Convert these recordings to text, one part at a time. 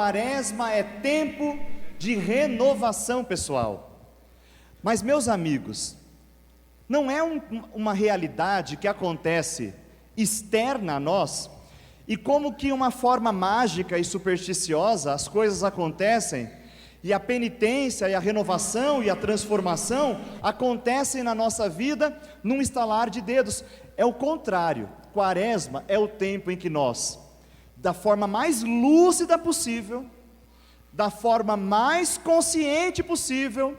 Quaresma é tempo de renovação pessoal. Mas, meus amigos, não é uma realidade que acontece externa a nós, e como que uma forma mágica e supersticiosa as coisas acontecem, e a penitência, e a renovação, e a transformação acontecem na nossa vida num estalar de dedos. É o contrário. Quaresma é o tempo em que nós, da forma mais lúcida possível, da forma mais consciente possível,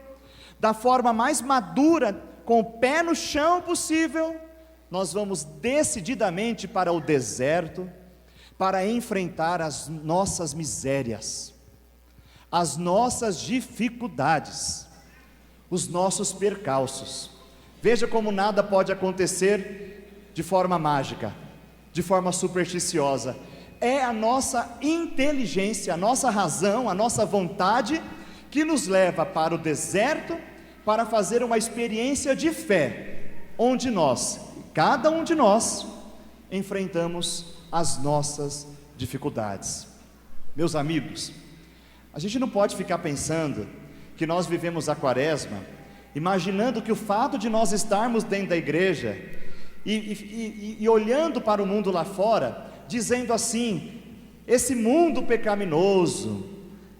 da forma mais madura, com o pé no chão possível, nós vamos decididamente para o deserto, para enfrentar as nossas misérias, as nossas dificuldades, os nossos percalços. Veja como nada pode acontecer de forma mágica, de forma supersticiosa. É a nossa inteligência, a nossa razão, a nossa vontade que nos leva para o deserto, para fazer uma experiência de fé, onde nós, cada um de nós, enfrentamos as nossas dificuldades. Meus amigos, a gente não pode ficar pensando que nós vivemos a Quaresma, imaginando que o fato de nós estarmos dentro da igreja e olhando para o mundo lá fora, dizendo assim: esse mundo pecaminoso,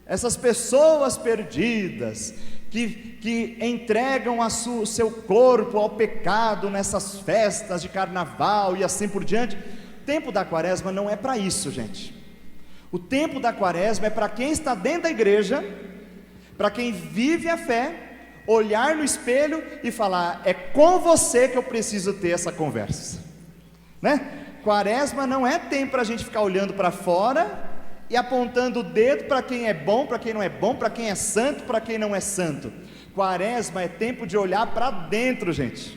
essas pessoas perdidas, que entregam o seu corpo ao pecado nessas festas de carnaval e assim por diante. O tempo da Quaresma não é para isso, gente. O tempo da Quaresma é para quem está dentro da igreja, para quem vive a fé, olhar no espelho e falar: é com você que eu preciso ter essa conversa, né? Quaresma não é tempo para a gente ficar olhando para fora e apontando o dedo para quem é bom, para quem não é bom, para quem é santo, para quem não é santo. Quaresma é tempo de olhar para dentro, gente,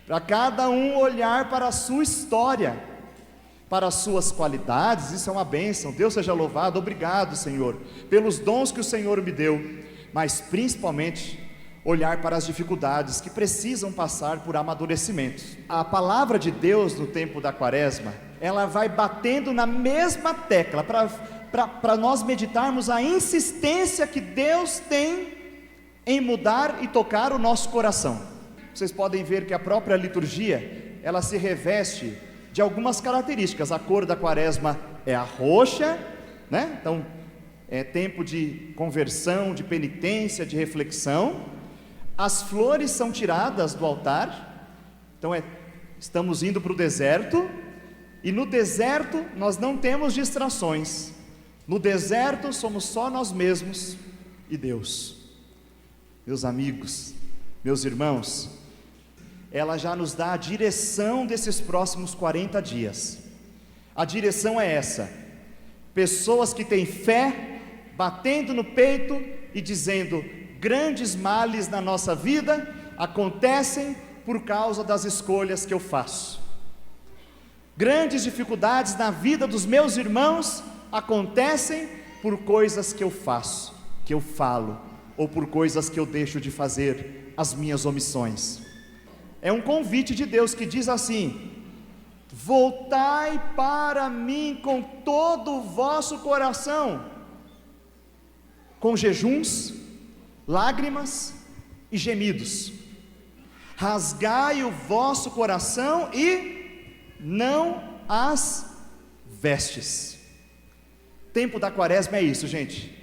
para cada um olhar para a sua história, para as suas qualidades. Isso é uma bênção, Deus seja louvado. Obrigado, Senhor, pelos dons que o Senhor me deu, mas principalmente olhar para as dificuldades que precisam passar por amadurecimento. A palavra de Deus no tempo da Quaresma, ela vai batendo na mesma tecla, para nós meditarmos a insistência que Deus tem em mudar e tocar o nosso coração. Vocês podem ver que a própria liturgia, ela se reveste de algumas características. A cor da Quaresma é a roxa, né? Então é tempo de conversão, de penitência, de reflexão. As flores são tiradas do altar. Então estamos indo para o deserto, e no deserto nós não temos distrações. No deserto somos só nós mesmos e Deus. Meus amigos, meus irmãos, ela já nos dá a direção desses próximos 40 dias. A direção é essa: pessoas que têm fé, batendo no peito e dizendo: grandes males na nossa vida acontecem por causa das escolhas que eu faço. Grandes dificuldades na vida dos meus irmãos acontecem por coisas que eu faço, que eu falo, ou por coisas que eu deixo de fazer, as minhas omissões. É um convite de Deus que diz assim: voltai para mim com todo o vosso coração, com jejuns, lágrimas e gemidos. Rasgai o vosso coração e não as vestes. Tempo da Quaresma é isso, gente: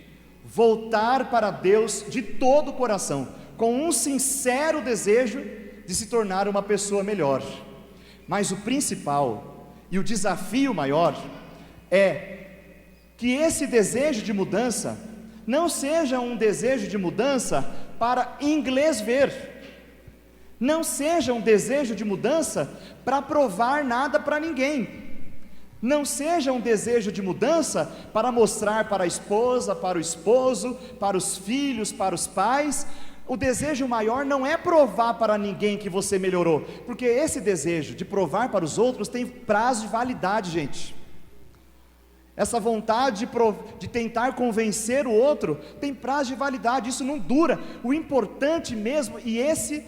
voltar para Deus de todo o coração, com um sincero desejo de se tornar uma pessoa melhor. Mas o principal e o desafio maior é que esse desejo de mudança não seja um desejo de mudança para inglês ver, não seja um desejo de mudança para provar nada para ninguém, não seja um desejo de mudança para mostrar para a esposa, para o esposo, para os filhos, para os pais. O desejo maior não é provar para ninguém que você melhorou, porque esse desejo de provar para os outros tem prazo de validade, gente. Essa vontade de tentar convencer o outro tem prazo de validade, isso não dura. O importante mesmo, e esse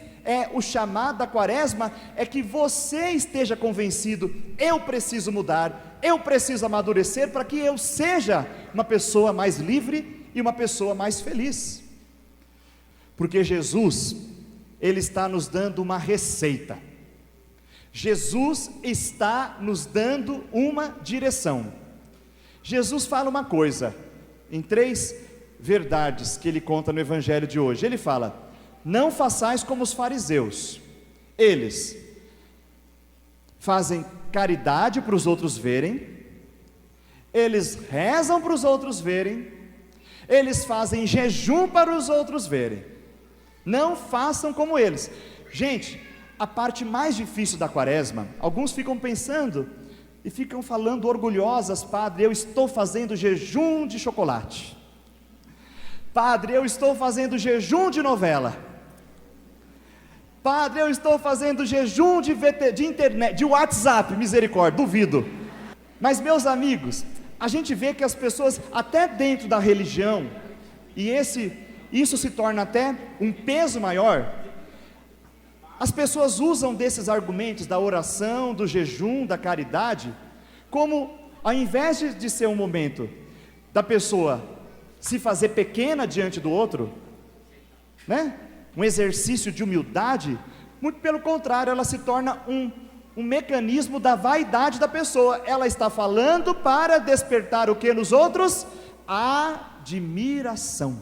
o chamado da quaresma é que você esteja convencido: eu preciso mudar, eu preciso amadurecer para que eu seja uma pessoa mais livre e uma pessoa mais feliz. Porque Jesus, Ele está nos dando uma receita, Jesus está nos dando uma direção. Jesus fala uma coisa, em 3 verdades que Ele conta no Evangelho de hoje. Ele fala: não façais como os fariseus, eles fazem caridade para os outros verem, eles rezam para os outros verem, eles fazem jejum para os outros verem. Não façam como eles. Gente, a parte mais difícil da quaresma, alguns ficam pensando e ficam falando orgulhosas: padre, eu estou fazendo jejum de chocolate, padre, eu estou fazendo jejum de novela, padre, eu estou fazendo jejum de internet, de WhatsApp. Misericórdia, duvido. Mas, meus amigos, a gente vê que as pessoas, até dentro da religião, e isso se torna até um peso maior, as pessoas usam desses argumentos da oração, do jejum, da caridade, como, ao invés de ser um momento da pessoa se fazer pequena diante do outro, né? Um exercício de humildade, muito pelo contrário, ela se torna um mecanismo da vaidade da pessoa. Ela está falando para despertar o que nos outros? Admiração.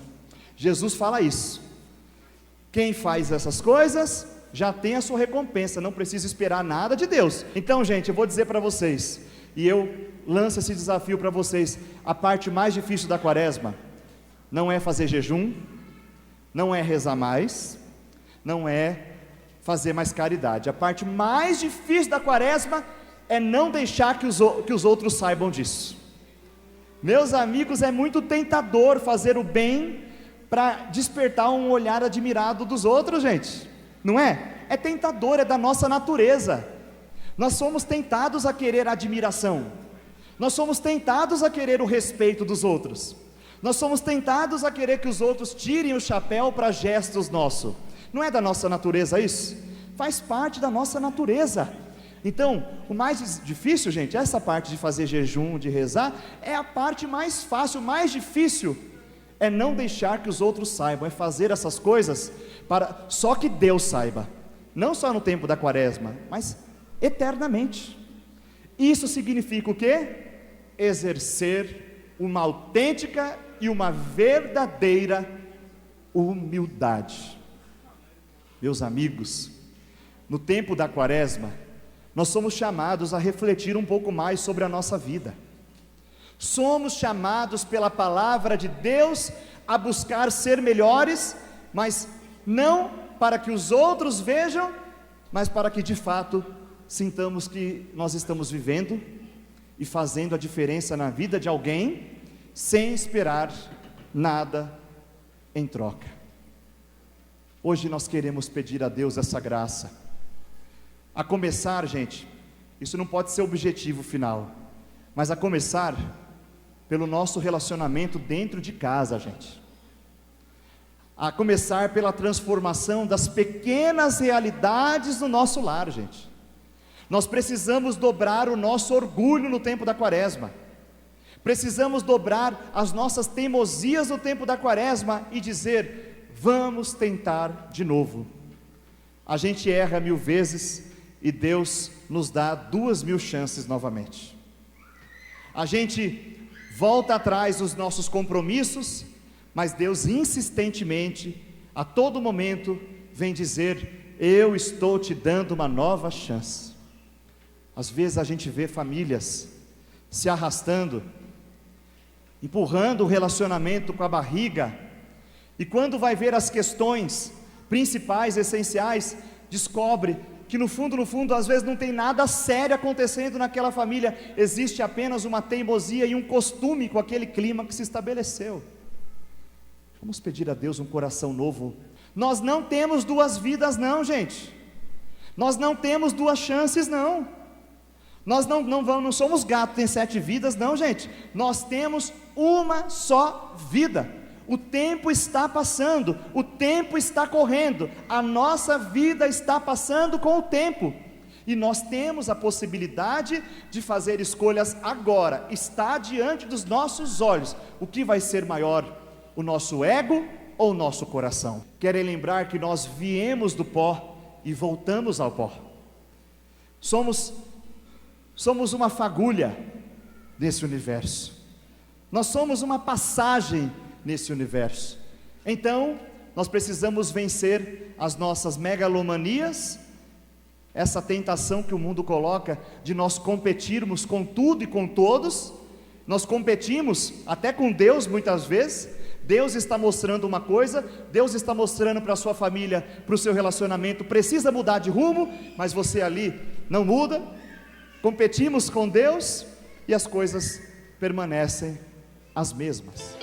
Jesus fala isso: quem faz essas coisas já tem a sua recompensa, não precisa esperar nada de Deus. Então, gente, eu vou dizer para vocês, e eu lanço esse desafio para vocês: a parte mais difícil da quaresma não é fazer jejum, não é rezar mais, não é fazer mais caridade. A parte mais difícil da quaresma é não deixar que os outros saibam disso. Meus amigos, é muito tentador fazer o bem para despertar um olhar admirado dos outros, gente, não é? É tentador, é da nossa natureza. Nós somos tentados a querer a admiração, nós somos tentados a querer o respeito dos outros, nós somos tentados a querer que os outros tirem o chapéu para gestos nossos. Não é da nossa natureza isso? Faz parte da nossa natureza. Então, o mais difícil, gente, essa parte de fazer jejum, de rezar, é a parte mais fácil. O mais difícil é não deixar que os outros saibam, é fazer essas coisas para só que Deus saiba, não só no tempo da quaresma, mas eternamente. Isso significa o quê? Exercer uma autêntica e uma verdadeira humildade. Meus amigos, no tempo da quaresma, nós somos chamados a refletir um pouco mais sobre a nossa vida. Somos chamados pela palavra de Deus a buscar ser melhores, mas não para que os outros vejam, mas para que de fato sintamos que nós estamos vivendo e fazendo a diferença na vida de alguém, sem esperar nada em troca. Hoje nós queremos pedir a Deus essa graça, a começar, gente, isso não pode ser o objetivo final, mas a começar pelo nosso relacionamento dentro de casa, gente, a começar pela transformação das pequenas realidades do nosso lar, gente. Nós precisamos dobrar o nosso orgulho no tempo da quaresma, precisamos dobrar as nossas teimosias no tempo da quaresma e dizer: vamos tentar de novo. A gente erra 1000 vezes e Deus nos dá 2000 chances novamente. A gente volta atrás dos nossos compromissos, mas Deus insistentemente, a todo momento, vem dizer: eu estou te dando uma nova chance. Às vezes a gente vê famílias se arrastando, empurrando o relacionamento com a barriga, e quando vai ver as questões principais, essenciais, descobre que no fundo, às vezes não tem nada sério acontecendo naquela família, existe apenas uma teimosia e um costume com aquele clima que se estabeleceu. Vamos pedir a Deus um coração novo. Nós não temos 2 vidas não, gente, nós não temos 2 chances não, nós não somos gato, tem 7 vidas não, gente, nós temos uma só vida, O tempo está passando, o tempo está correndo, a nossa vida está passando com o tempo, e nós temos a possibilidade de fazer escolhas agora. Está diante dos nossos olhos. O que vai ser maior, o nosso ego ou o nosso coração? Querem lembrar que nós viemos do pó e voltamos ao pó. Somos uma fagulha nesse universo, nós somos uma passagem nesse universo. Então nós precisamos vencer as nossas megalomanias, essa tentação que o mundo coloca de nós competirmos com tudo e com todos. Nós competimos até com Deus muitas vezes. Deus está mostrando uma coisa, Deus está mostrando para a sua família, para o seu relacionamento, precisa mudar de rumo, mas você ali não muda. Competimos com Deus e as coisas permanecem as mesmas.